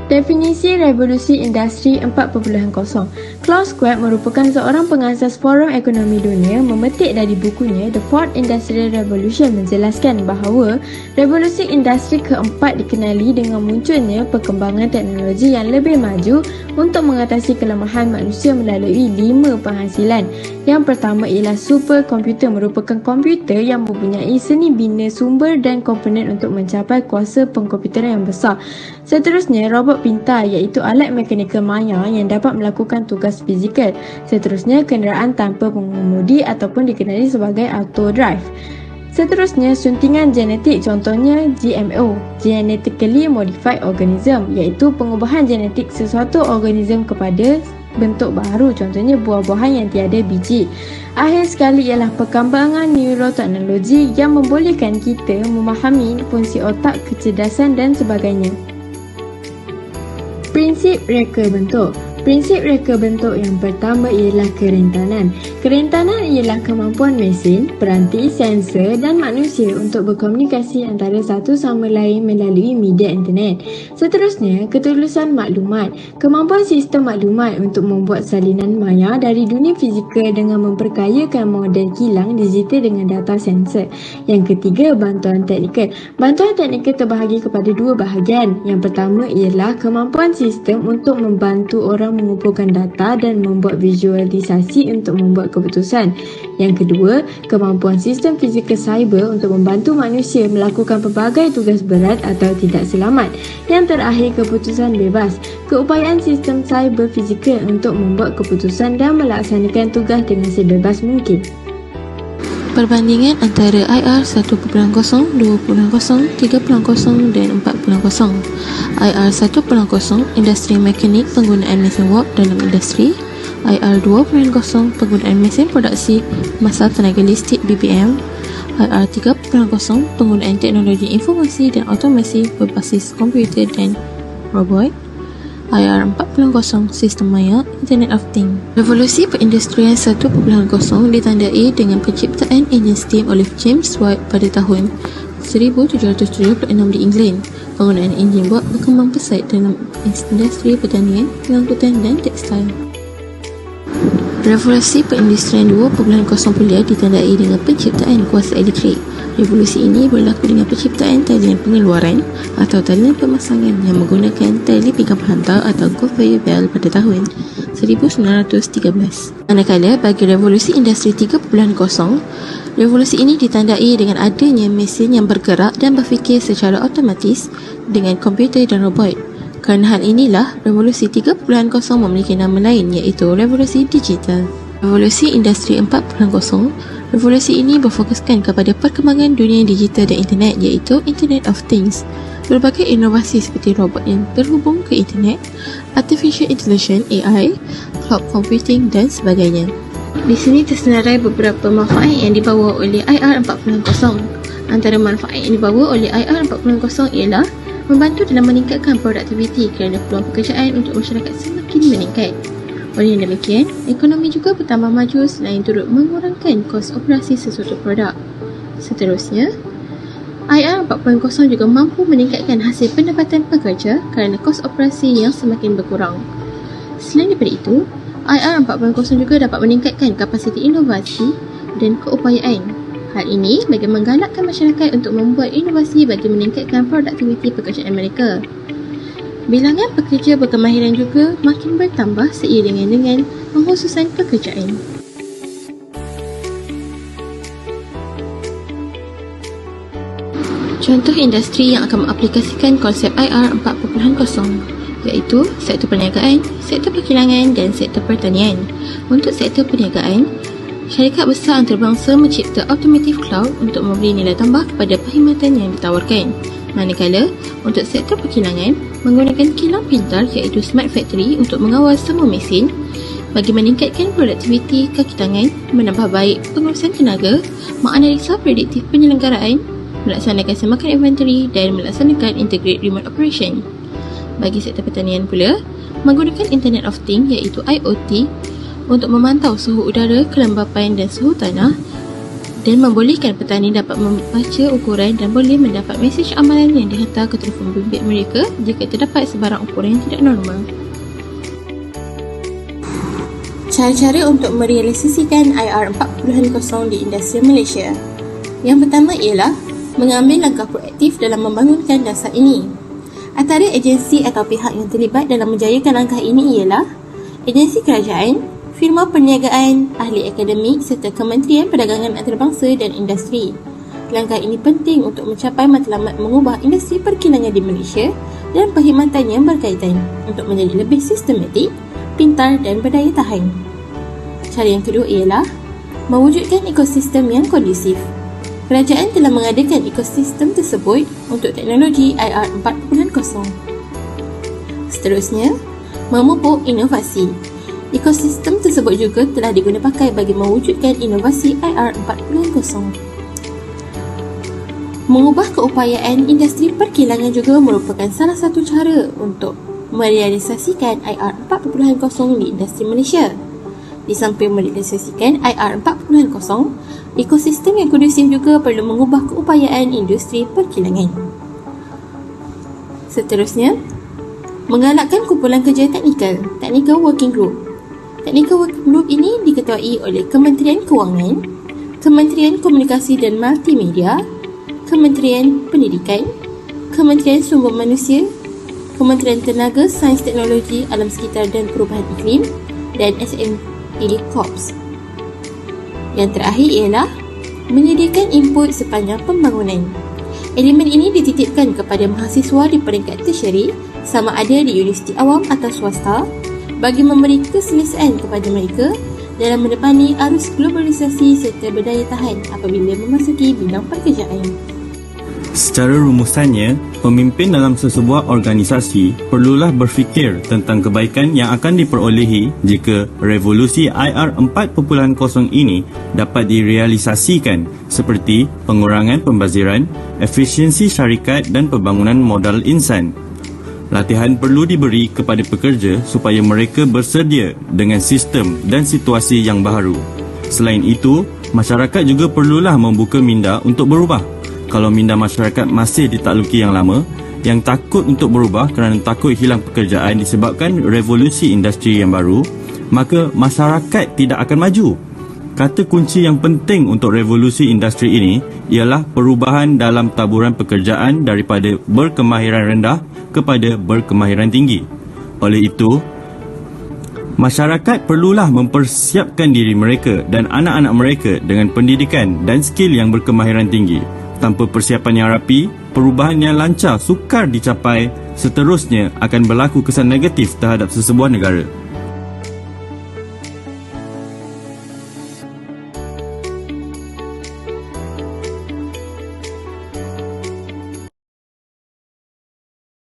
Definisi Revolusi Industri 4.0. Klaus Schwab merupakan seorang pengasas Forum Ekonomi Dunia memetik dari bukunya The Fourth Industrial Revolution menjelaskan bahawa revolusi industri keempat dikenali dengan munculnya perkembangan teknologi yang lebih maju untuk mengatasi kelemahan manusia melalui 5 penghasilan. Yang pertama ialah superkomputer, merupakan komputer yang mempunyai seni bina sumber dan komponen untuk mencapai kuasa pengkomputeran yang besar. Seterusnya, robot pintar iaitu alat mekanikal maya yang dapat melakukan tugas fizikal. Seterusnya, kenderaan tanpa pengemudi ataupun dikenali sebagai auto drive. Seterusnya, suntingan genetik, contohnya GMO, Genetically Modified Organism, iaitu pengubahan genetik sesuatu organism kepada bentuk baru, contohnya buah-buahan yang tiada biji. Akhir sekali ialah perkembangan neuroteknologi yang membolehkan kita memahami fungsi otak, kecerdasan dan sebagainya. Prinsip reka bentuk. Prinsip reka bentuk yang pertama ialah kerentanan. Kerentanan ialah kemampuan mesin, peranti, sensor dan manusia untuk berkomunikasi antara satu sama lain melalui media internet. Seterusnya, ketulusan maklumat. Kemampuan sistem maklumat untuk membuat salinan maya dari dunia fizikal dengan memperkayakan model kilang digital dengan data sensor. Yang ketiga, bantuan teknikal. Bantuan teknikal terbahagi kepada dua bahagian. Yang pertama ialah kemampuan sistem untuk membantu orang mengumpulkan data dan membuat visualisasi untuk membuat keputusan. Yang kedua, kemampuan sistem fizikal cyber untuk membantu manusia melakukan pelbagai tugas berat atau tidak selamat. Yang terakhir, keputusan bebas. Keupayaan sistem cyber fizikal untuk membuat keputusan dan melaksanakan tugas dengan sebebas mungkin. Perbandingan antara IR 1.0, 2.0, 3.0 dan 4.0. IR 1.0 industri mekanik penggunaan mesin warp dalam industri. IR 2.0 penggunaan mesin produksi masa tenaga listrik BBM. IR 3.0 penggunaan teknologi informasi dan automasi berbasis komputer dan robot. IR 4.0 sistem maya, Internet of Things. Revolusi perindustrian 1.0 ditandai dengan penciptaan enjin steam oleh James Watt pada tahun 1776 di England. Penggunaan enjin Watt berkembang pesat dalam industri pertanian, pengangkutan dan tekstil. Revolusi perindustrian 2.0 pula ditandai dengan penciptaan kuasa elektrik. Revolusi ini berlaku dengan penciptaan talian pengeluaran atau talian pemasangan yang menggunakan tali pinggang hantar atau conveyor belt pada tahun 1913. Manakala bagi revolusi industri 3.0, revolusi ini ditandai dengan adanya mesin yang bergerak dan berfikir secara otomatis dengan komputer dan robot. Kerana hal inilah, revolusi 3.0 memiliki nama lain iaitu revolusi digital. Revolusi industri 4.0, revolusi ini berfokuskan kepada perkembangan dunia digital dan internet iaitu Internet of Things. Berbagai inovasi seperti robot yang terhubung ke internet, artificial intelligence AI, cloud computing dan sebagainya. Di sini tersenarai beberapa manfaat yang dibawa oleh IR 4.0. Antara manfaat yang dibawa oleh IR 4.0 ialah membantu dalam meningkatkan produktiviti kerana peluang pekerjaan untuk masyarakat semakin meningkat. Oleh demikian, ekonomi juga bertambah maju selain turut mengurangkan kos operasi sesuatu produk. Seterusnya, IR 4.0 juga mampu meningkatkan hasil pendapatan pekerja kerana kos operasi yang semakin berkurang. Selain daripada itu, IR 4.0 juga dapat meningkatkan kapasiti inovasi dan keupayaan. Hal ini bagi menggalakkan masyarakat untuk membuat inovasi bagi meningkatkan produktiviti pekerjaan mereka. Bilangan pekerja berkemahiran juga makin bertambah seiringan dengan pengkhususan pekerjaan. Contoh industri yang akan mengaplikasikan konsep IR 4.0 iaitu sektor perniagaan, sektor perkilangan dan sektor pertanian. Untuk sektor perniagaan, syarikat besar antarabangsa mencipta automotive cloud untuk memberi nilai tambah kepada perkhidmatan yang ditawarkan. Manakala, untuk sektor perkilangan, menggunakan kilang pintar iaitu smart factory untuk mengawal semua mesin bagi meningkatkan produktiviti kaki tangan, menambah baik pengurusan tenaga, menganalisa prediktif penyelenggaraan, melaksanakan semakan inventory dan melaksanakan integrate remote operation. Bagi sektor pertanian pula, menggunakan Internet of Things iaitu IoT untuk memantau suhu udara, kelembapan dan suhu tanah dan membolehkan petani dapat membaca ukuran dan boleh mendapat mesej amalan yang dihantar ke telefon bimbit mereka jika terdapat sebarang ukuran yang tidak normal. Cara-cara untuk merealisasikan IR 4.0 di industri Malaysia. Yang pertama ialah mengambil langkah proaktif dalam membangunkan dasar ini. Antara agensi atau pihak yang terlibat dalam menjayakan langkah ini ialah agensi kerajaan, firma perniagaan, ahli akademik serta Kementerian Perdagangan Antarabangsa dan Industri. Langkah ini penting untuk mencapai matlamat mengubah industri perkilangan di Malaysia dan perkhidmatan yang berkaitan untuk menjadi lebih sistematik, pintar dan berdaya tahan. Cara yang kedua ialah mewujudkan ekosistem yang kondusif. Kerajaan telah mengadakan ekosistem tersebut untuk teknologi IR 4.0. Seterusnya, memupuk inovasi. Ekosistem tersebut juga telah diguna pakai bagi mewujudkan inovasi IR 4.0. Mengubah keupayaan industri perkilangan juga merupakan salah satu cara untuk merealisasikan IR 4.0 di industri Malaysia. Di samping merealisasikan IR 4.0, ekosistem yang kondusif juga perlu mengubah keupayaan industri perkilangan. Seterusnya, menggalakkan kumpulan kerja Technical Working Group. Technical Working Group ini diketuai oleh Kementerian Kewangan, Kementerian Komunikasi dan Multimedia, Kementerian Pendidikan, Kementerian Sumber Manusia, Kementerian Tenaga, Sains Teknologi, Alam Sekitar dan Perubahan Iklim dan SME Corps. Yang terakhir ialah menyediakan input sepanjang pembangunan. Elemen ini dititipkan kepada mahasiswa di peringkat tertiary sama ada di universiti awam atau swasta bagi memberi keselesaan kepada mereka dalam menepani arus globalisasi serta berdaya tahan apabila memasuki bidang pekerjaan. Secara rumusannya, pemimpin dalam sesebuah organisasi perlulah berfikir tentang kebaikan yang akan diperolehi jika revolusi IR 4.0 ini dapat direalisasikan seperti pengurangan pembaziran, efisiensi syarikat dan pembangunan modal insan. Latihan perlu diberi kepada pekerja supaya mereka bersedia dengan sistem dan situasi yang baharu. Selain itu, masyarakat juga perlulah membuka minda untuk berubah. Kalau minda masyarakat masih ditakluki yang lama, yang takut untuk berubah kerana takut hilang pekerjaan disebabkan revolusi industri yang baru, maka masyarakat tidak akan maju. Kata kunci yang penting untuk revolusi industri ini ialah perubahan dalam taburan pekerjaan daripada berkemahiran rendah kepada berkemahiran tinggi. Oleh itu, masyarakat perlulah mempersiapkan diri mereka dan anak-anak mereka dengan pendidikan dan skil yang berkemahiran tinggi. Tanpa persiapan yang rapi, perubahan yang lancar sukar dicapai, seterusnya akan berlaku kesan negatif terhadap sesebuah negara.